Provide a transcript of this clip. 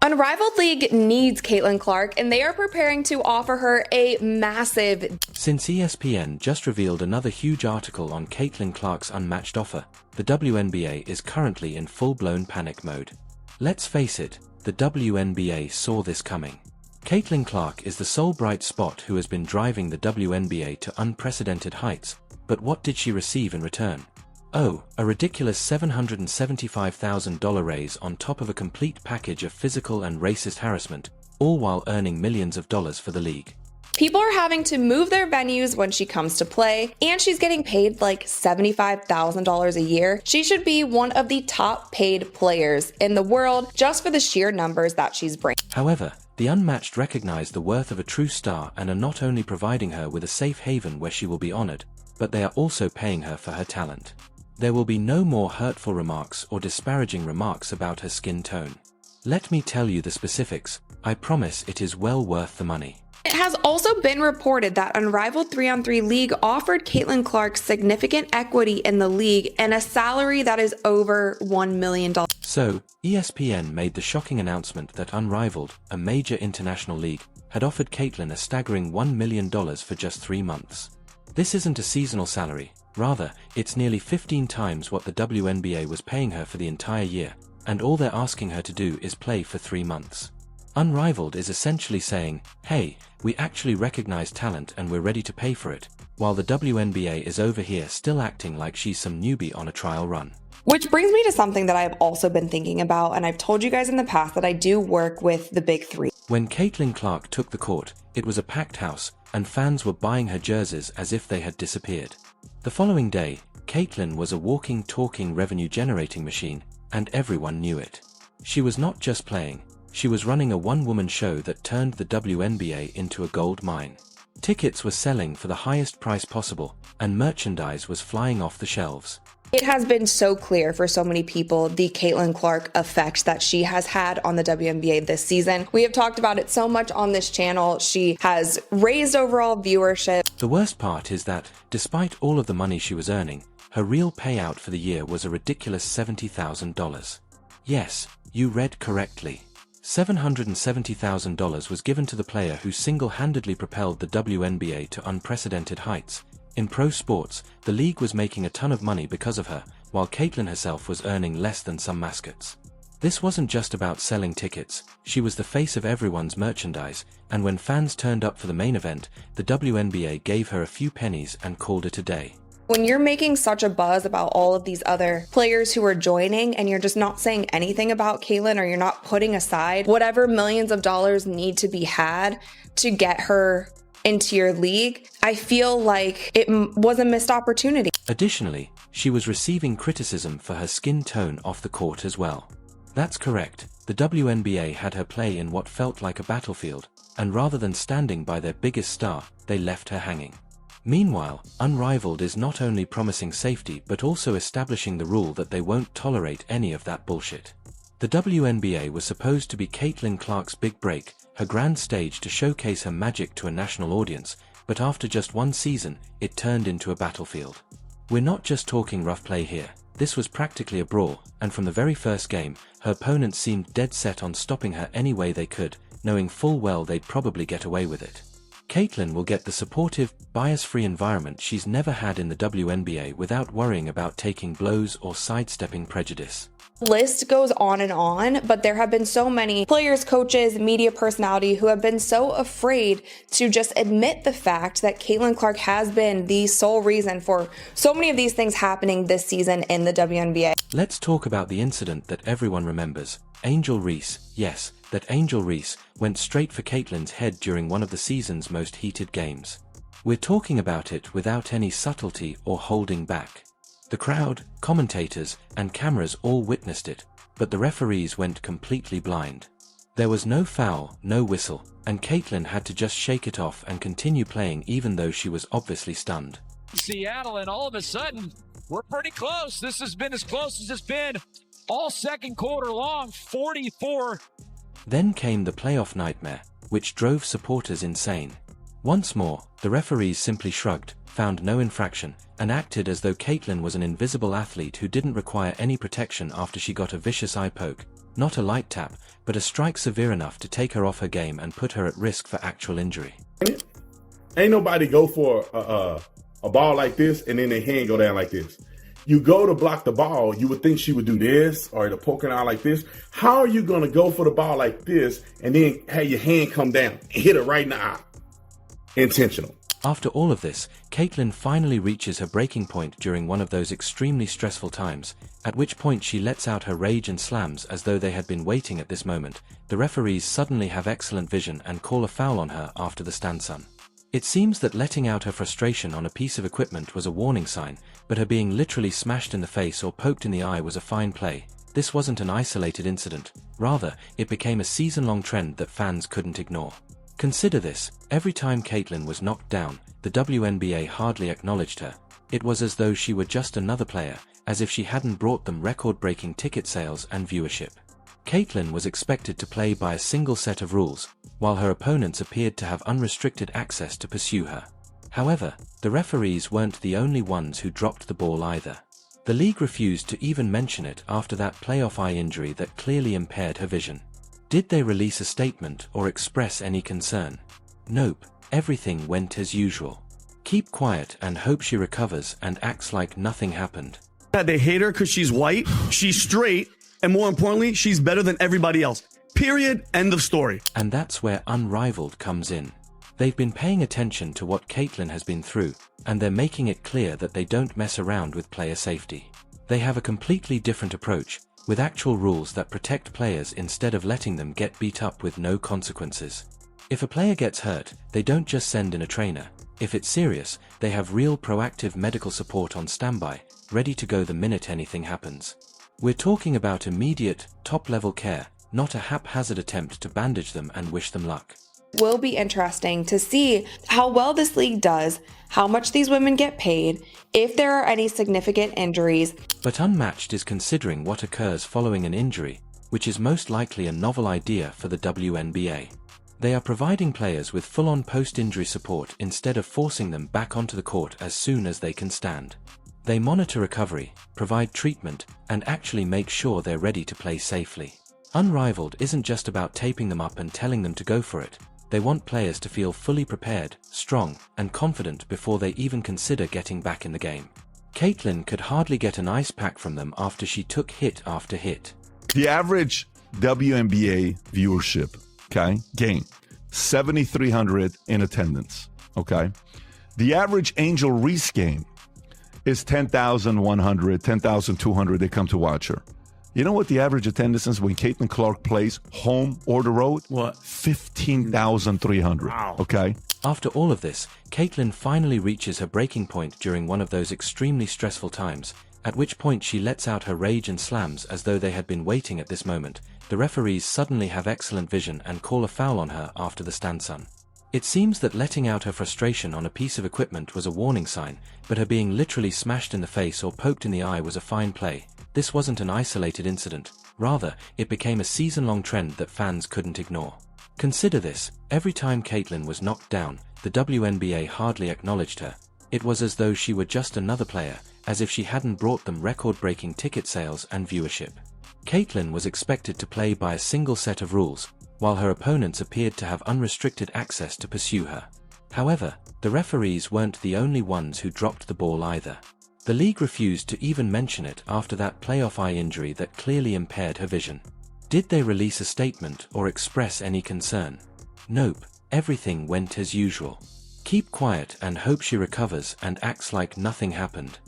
Unrivaled League needs Caitlin Clark, and they are preparing to offer her a massive. Since ESPN just revealed another huge article on Caitlin Clark's unmatched offer, the WNBA is currently in full-blown panic mode. Let's face it, the WNBA saw this coming. Caitlin Clark is the sole bright spot who has been driving the WNBA to unprecedented heights, but what did she receive in return? Oh, a ridiculous $775,000 raise on top of a complete package of physical and racist harassment, all while earning millions of dollars for the league. People are having to move their venues when she comes to play, and she's getting paid like $75,000 a year. She should be one of the top paid players in the world just for the sheer numbers that she's bringing. However, the Unmatched recognize the worth of a true star and are not only providing her with a safe haven where she will be honored, but they are also paying her for her talent. There will be no more hurtful remarks or disparaging remarks about her skin tone. Let me tell you the specifics. I promise it is well worth the money. It has also been reported that Unrivaled 3-on-3 League offered Caitlin Clark significant equity in the league and a salary that is over $1 million. So, ESPN made the shocking announcement that Unrivaled, a major international league, had offered Caitlin a staggering $1 million for just 3 months. This isn't a seasonal salary. Rather, it's nearly 15 times what the WNBA was paying her for the entire year, and all they're asking her to do is play for 3 months. Unrivaled is essentially saying, hey, we actually recognize talent and we're ready to pay for it, while the WNBA is over here still acting like she's some newbie on a trial run. Which brings me to something that I've also been thinking about, and I've told you guys in the past that I do work with the Big Three. When Caitlin Clark took the court, it was a packed house, and fans were buying her jerseys as if they had disappeared. The following day, Caitlin was a walking, talking revenue-generating machine, and everyone knew it. She was not just playing, she was running a one-woman show that turned the WNBA into a gold mine. Tickets were selling for the highest price possible, and merchandise was flying off the shelves. It has been so clear for so many people the Caitlin Clark effect that she has had on the WNBA this season. We have talked about it so much on this channel. She has raised overall viewership. The worst part is that, despite all of the money she was earning, her real payout for the year was a ridiculous $70,000. Yes, you read correctly. $770,000 was given to the player who single-handedly propelled the WNBA to unprecedented heights. In pro sports, the league was making a ton of money because of her, while Caitlin herself was earning less than some mascots. This wasn't just about selling tickets, she was the face of everyone's merchandise, and when fans turned up for the main event, the WNBA gave her a few pennies and called it a day. When you're making such a buzz about all of these other players who are joining and you're just not saying anything about Caitlin, or you're not putting aside whatever millions of dollars need to be had to get her into your league, I feel like it was a missed opportunity. Additionally, she was receiving criticism for her skin tone off the court as well. That's correct, the WNBA had her play in what felt like a battlefield, and rather than standing by their biggest star, they left her hanging. Meanwhile, Unrivaled is not only promising safety but also establishing the rule that they won't tolerate any of that bullshit. The WNBA was supposed to be Caitlin Clark's big break, her grand stage to showcase her magic to a national audience, but after just 1 season, it turned into a battlefield. We're not just talking rough play here, this was practically a brawl, and from the very first game, her opponents seemed dead set on stopping her any way they could, knowing full well they'd probably get away with it. Caitlin will get the supportive, bias-free environment she's never had in the WNBA without worrying about taking blows or sidestepping prejudice. List goes on, but there have been so many players, coaches, media personality who have been so afraid to just admit the fact that Caitlin Clark has been the sole reason for so many of these things happening this season in the WNBA. Let's talk about the incident that everyone remembers. Angel Reese, yes, that Angel Reese went straight for Caitlin's head during one of the season's most heated games. We're talking about it without any subtlety or holding back. The crowd, commentators, and cameras all witnessed it, but the referees went completely blind. There was no foul, no whistle, and Caitlin had to just shake it off and continue playing even though she was obviously stunned. Seattle, and all of a sudden, we're pretty close. This has been as close as it's been all second quarter long, 44. Then came the playoff nightmare, which drove supporters insane. Once more, the referees simply shrugged, found no infraction, and acted as though Caitlin was an invisible athlete who didn't require any protection after she got a vicious eye poke. Not a light tap, but a strike severe enough to take her off her game and put her at risk for actual injury. Ain't nobody go for a ball like this and then their hand go down like this. You go to block the ball, you would think she would do this or to poke it out like this. How are you going to go for the ball like this and then have your hand come down and hit it right in the eye? Intentional. After all of this, Caitlin finally reaches her breaking point during one of those extremely stressful times, at which point she lets out her rage and slams as though they had been waiting at this moment. The referees suddenly have excellent vision and call a foul on her after the stanson. It seems that letting out her frustration on a piece of equipment was a warning sign, but her being literally smashed in the face or poked in the eye was a fine play. This wasn't an isolated incident. Rather, it became a season-long trend that fans couldn't ignore. Consider this: every time Caitlin was knocked down, the WNBA hardly acknowledged her. It was as though she were just another player, as if she hadn't brought them record-breaking ticket sales and viewership. Caitlin was expected to play by a single set of rules, while her opponents appeared to have unrestricted access to pursue her. However, the referees weren't the only ones who dropped the ball either. The league refused to even mention it after that playoff eye injury that clearly impaired her vision. Did they release a statement or express any concern? Nope, everything went as usual. Keep quiet and hope she recovers and acts like nothing happened. They hate her because she's white, she's straight, and more importantly, she's better than everybody else. Period. End of story. And that's where Unrivaled comes in. They've been paying attention to what Caitlin has been through, and they're making it clear that they don't mess around with player safety. They have a completely different approach, with actual rules that protect players instead of letting them get beat up with no consequences. If a player gets hurt, they don't just send in a trainer. If it's serious, they have real proactive medical support on standby, ready to go the minute anything happens. We're talking about immediate, top-level care, not a haphazard attempt to bandage them and wish them luck. Will be interesting to see how well this league does, how much these women get paid, if there are any significant injuries. But Unmatched is considering what occurs following an injury, which is most likely a novel idea for the WNBA. They are providing players with full-on post-injury support instead of forcing them back onto the court as soon as they can stand. They monitor recovery, provide treatment, and actually make sure they're ready to play safely. Unrivaled isn't just about taping them up and telling them to go for it. They want players to feel fully prepared, strong, and confident before they even consider getting back in the game. Caitlin could hardly get an ice pack from them after she took hit after hit. The average WNBA viewership, game, 7,300 in attendance, The average Angel Reese game is 10,100, 10,200. They come to watch her. You know what the average attendance is when Caitlin Clark plays home or the road? What? 15,300. Wow. After all of this, Caitlin finally reaches her breaking point during one of those extremely stressful times, at which point she lets out her rage and slams as though they had been waiting at this moment. The referees suddenly have excellent vision and call a foul on her after the stanson. It seems that letting out her frustration on a piece of equipment was a warning sign, but her being literally smashed in the face or poked in the eye was a fine play. This wasn't an isolated incident. Rather, it became a season-long trend that fans couldn't ignore. Consider this: every time Caitlin was knocked down, the WNBA hardly acknowledged her. It was as though she were just another player, as if she hadn't brought them record-breaking ticket sales and viewership. Caitlin was expected to play by a single set of rules, while her opponents appeared to have unrestricted access to pursue her. However, the referees weren't the only ones who dropped the ball either. The league refused to even mention it after that playoff eye injury that clearly impaired her vision. Did they release a statement or express any concern? Nope, everything went as usual. Keep quiet and hope she recovers and acts like nothing happened.